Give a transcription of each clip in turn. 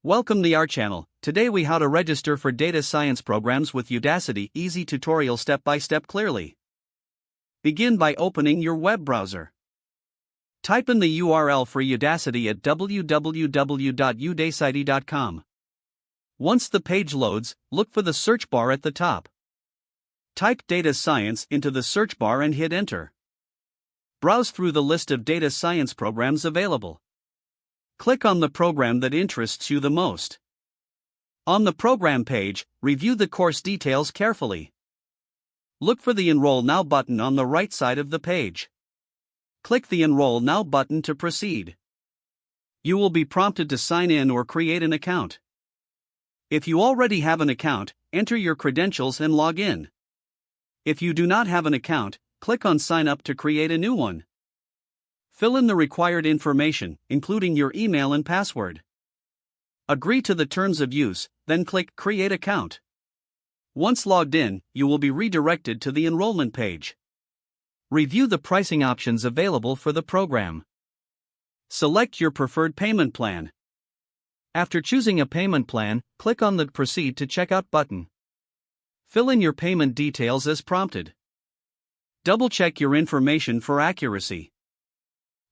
Welcome to our channel. Today we how to register for data science programs with Udacity. Easy tutorial step by step clearly. Begin by opening your web browser. Type in the URL for Udacity at www.udacity.com. Once the page loads, look for the search bar at the top. Type data science into the search bar and hit enter. Browse through the list of data science programs available. Click on the program that interests you the most. On the program page, review the course details carefully. Look for the Enroll Now button on the right side of the page. Click the Enroll Now button to proceed. You will be prompted to sign in or create an account. If you already have an account, enter your credentials and log in. If you do not have an account, click on Sign Up to create a new one. Fill in the required information, including your email and password. Agree to the terms of use, then click Create Account. Once logged in, you will be redirected to the enrollment page. Review the pricing options available for the program. Select your preferred payment plan. After choosing a payment plan, click on the Proceed to Checkout button. Fill in your payment details as prompted. Double-check your information for accuracy.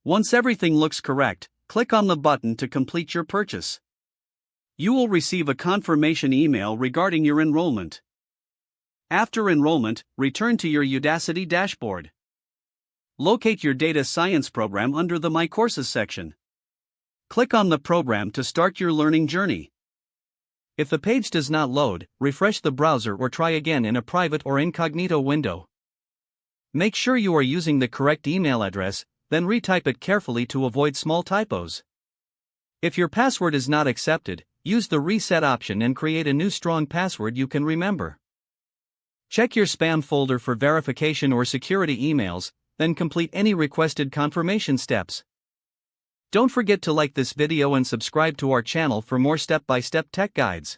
Once everything looks correct, click on the button to complete your purchase. You will receive a confirmation email regarding your enrollment. After enrollment, return to your Udacity dashboard. Locate your data science program under the My Courses section. Click on the program to start your learning journey. If the page does not load, refresh the browser or try again in a private or incognito window. Make sure you are using the correct email address, then retype it carefully to avoid small typos. If your password is not accepted, use the reset option and create a new strong password you can remember. Check your spam folder for verification or security emails, then complete any requested confirmation steps. Don't forget to like this video and subscribe to our channel for more step-by-step tech guides.